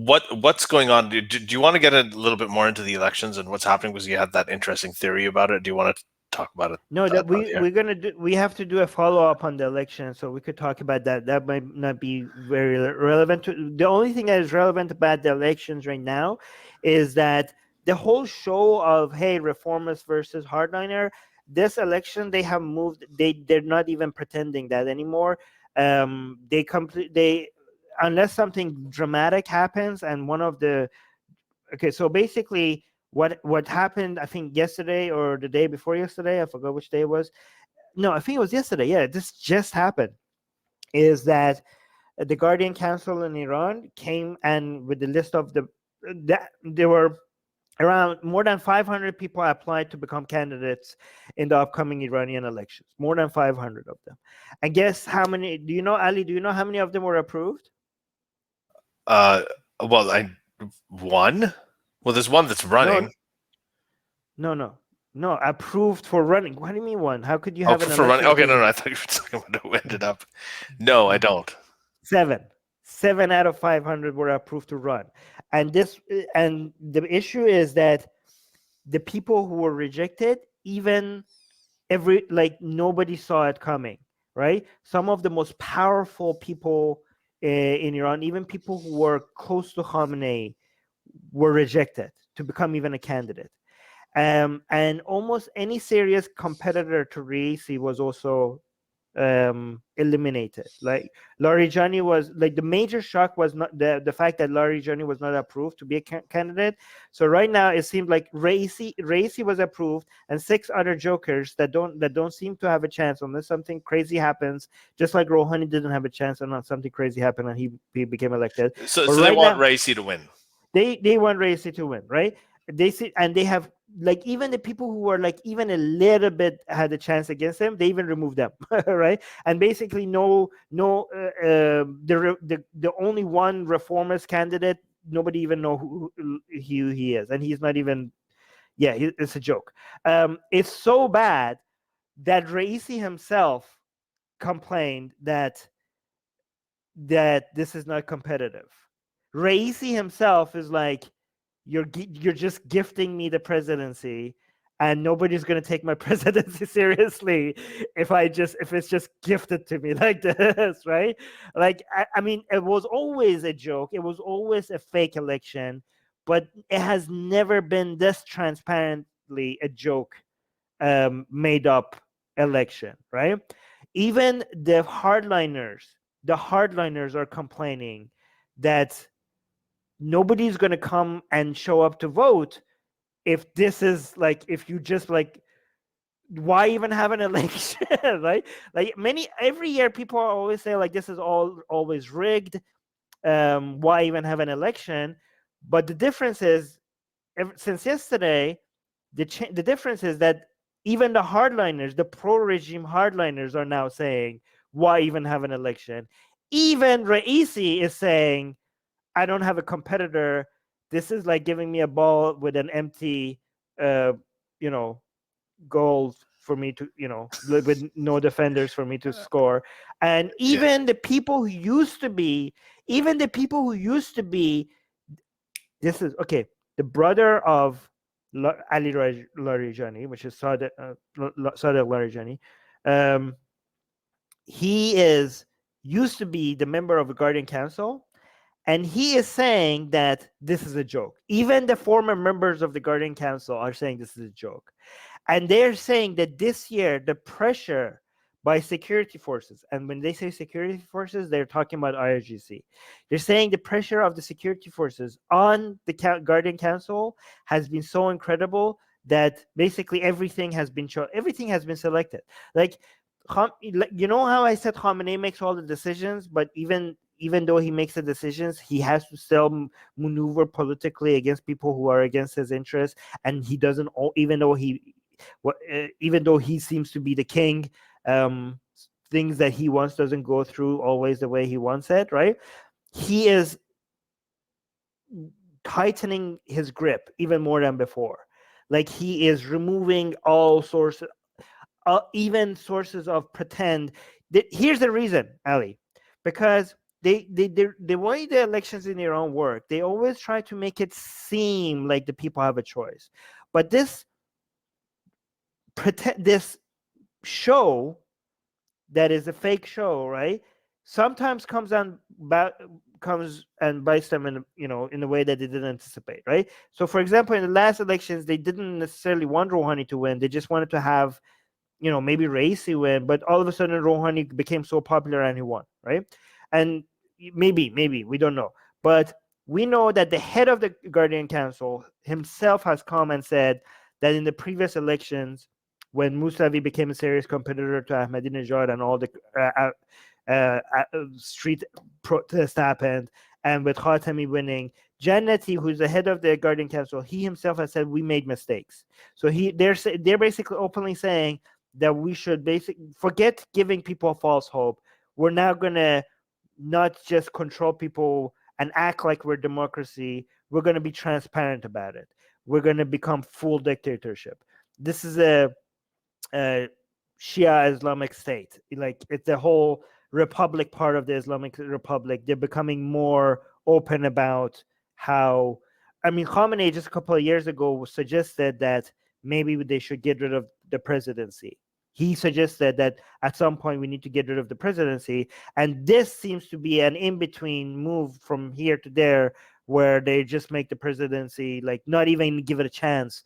what's going on? Do you want to get a little bit more into the elections and what's happening? Because you had that interesting theory about it. Do you want to talk about it? No, that we have to do a follow up on the election, so we could talk about that. That might not be very relevant. The only thing that is relevant about the elections right now is that the whole show of, hey, reformist versus hardliner, this election they have moved. They're not even pretending that anymore. They unless something dramatic happens, and one of the so basically what happened, I think yesterday or the day before yesterday, I forgot which day it was. No, I think it was yesterday. Yeah, this just happened. Is that the Guardian Council in Iran came and with the list of there were around more than 500 people applied to become candidates in the upcoming Iranian elections. More than 500 of them. And guess how many? Do you know, Ali? Do you know how many of them were approved? Well, one. Well, there's one that's running. No. Approved for running. What do you mean one? How could you have for running? Okay, no. I thought you were talking about who ended up. No, I don't. 7 out of 500 were approved to run, and the issue is that the people who were rejected, even nobody saw it coming. Right? Some of the most powerful people in Iran, even people who were close to Khamenei, were rejected to become even a candidate. And almost any serious competitor to Raisi was also eliminated. Like Larijani was the major shock was not the fact that Larijani was not approved to be a candidate. So right now it seemed like Raisi was approved, and 6 other jokers that don't seem to have a chance unless something crazy happens. Just like Rouhani didn't have a chance unless something crazy happened and he became elected. So right they want Raisi to win. They want Raisi to win, right? They have even the people who were even a little bit had a chance against him, they even removed them, right? And basically the only one reformist candidate, nobody even know who he is, and he's not even. Yeah, it's a joke. It's so bad that Raisi himself complained that this is not competitive. Raisi himself is like, you're just gifting me the presidency, and nobody's going to take my presidency seriously if it's just gifted to me like this, right? I mean, it was always a joke. It was always a fake election, but it has never been this transparently a joke, made up election, right? Even the hardliners are complaining that nobody's going to come and show up to vote if this is if you just why even have an election, right? Every year people always say this is always rigged. Why even have an election? But the difference is, since yesterday, the difference is that even the hardliners, the pro-regime hardliners, are now saying, why even have an election? Even Raisi is saying, I don't have a competitor. This is like giving me a ball with an empty, goal for me to, with no defenders for me to score. And even the people who used to be, this is okay. The brother of Ali Larijani, which is Sadegh Larijani, he used to be the member of the Guardian Council. And he is saying that this is a joke. Even the former members of the Guardian Council are saying this is a joke. And they're saying that this year, the pressure by security forces, and when they say security forces, they're talking about IRGC. They're saying the pressure of the security forces on the Guardian Council has been so incredible that basically everything has been selected. You know how I said Khamenei makes all the decisions, but even though he makes the decisions, he has to still maneuver politically against people who are against his interests, and he doesn't. Even though he seems to be the king, things that he wants doesn't go through always the way he wants it. Right? He is tightening his grip even more than before. He is removing all sources, even sources of pretend. Here's the reason, Ali, because the way the elections in Iran work, they always try to make it seem like the people have a choice. But this show that is a fake show, right? Sometimes comes and bites them in, in a way that they didn't anticipate, right? So, for example, in the last elections, they didn't necessarily want Rouhani to win. They just wanted to have, maybe Raisi win, but all of a sudden Rouhani became so popular and he won, right? And maybe we don't know, but we know that the head of the Guardian Council himself has come and said that in the previous elections, when Mousavi became a serious competitor to Ahmadinejad and all the street protests happened, and with Khatami winning, Jannati, who's the head of the Guardian Council, he himself has said we made mistakes. So they're basically openly saying that we should basically forget giving people false hope. We're now gonna not just control people and act like we're democracy. We're gonna be transparent about it. We're gonna become full dictatorship. This is a Shia Islamic State. Like, it's the whole republic part of the Islamic Republic. They're becoming more open about how. I mean, Khamenei just a couple of years ago suggested that maybe they should get rid of the presidency. He suggested that at some point we need to get rid of the presidency, and this seems to be an in-between move from here to there, where they just make the presidency, like, not even give it a chance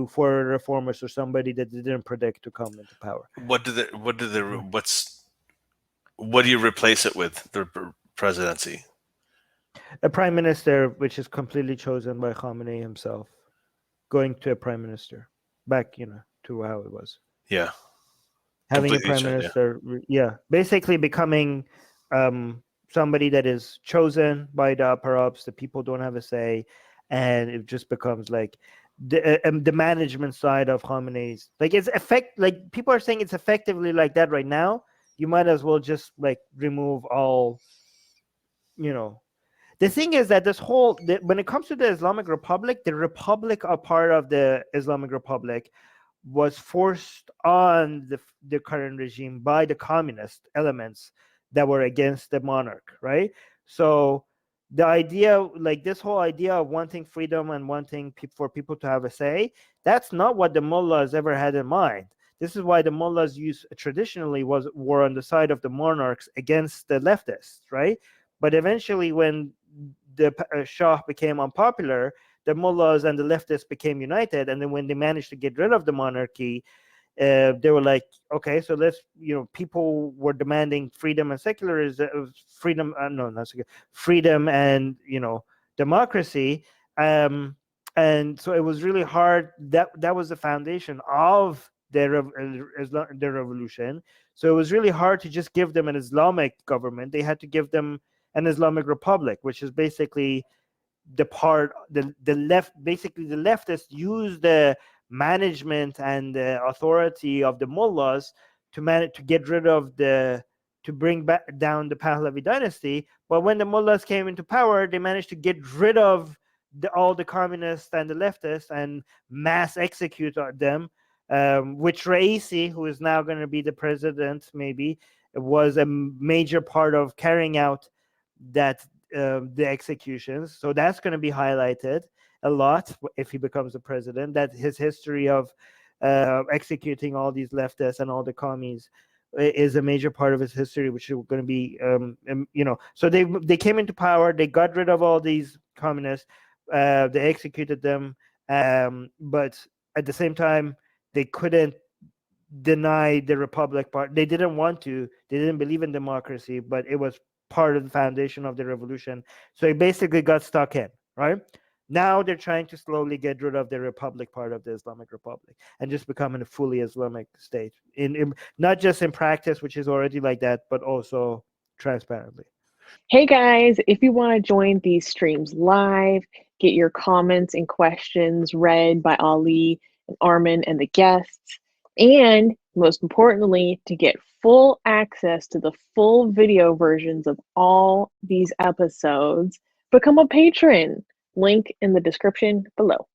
for reformers or somebody that they didn't predict to come into power. What do you replace it with, the presidency? A prime minister, which is completely chosen by Khamenei himself, going to a prime minister, back, to how it was. Yeah. Having Completely a prime minister, basically becoming somebody that is chosen by the upper ups. The people don't have a say, and it just becomes like the management side of Khamenei's. Like, like people are saying it's effectively like that right now. You might as well just like remove all. The thing is that when it comes to the Islamic Republic, the Republic, a part of the Islamic Republic, was forced on the current regime by the communist elements that were against the monarch, right? So the idea, like this whole idea of wanting freedom and wanting for people to have a say, that's not what the mullahs ever had in mind. This is why the mullahs traditionally were on the side of the monarchs against the leftists, right? But eventually, when the Shah became unpopular, the mullahs and the leftists became united, and then when they managed to get rid of the monarchy, they were like, okay, so let's, people were demanding freedom and secularism, freedom and democracy, and so it was really hard. That was the foundation of the revolution. So it was really hard to just give them an Islamic government. They had to give them an Islamic Republic, which is basically the left. Basically, the leftists use the management and the authority of the mullahs to get rid of to bring back down the Pahlavi dynasty. But when the mullahs came into power, they managed to get rid of all the communists and the leftists and mass execute them. Which Raisi, who is now going to be the president, maybe, was a major part of carrying out that the executions. So that's going to be highlighted a lot if he becomes the president, that his history of executing all these leftists and all the commies is a major part of his history, which is going to be, so they came into power, they got rid of all these communists, they executed them, but at the same time, they couldn't deny the republic part. They didn't want to, they didn't believe in democracy, but it was part of the foundation of the revolution. So it basically got stuck in, right? Now they're trying to slowly get rid of the republic part of the Islamic Republic and just becoming a fully Islamic state, in not just in practice, which is already like that, but also transparently. Hey guys, if you want to join these streams live, get your comments and questions read by Ali and Armin and the guests, and most importantly, to get full access to the full video versions of all these episodes, become a patron. Link in the description below.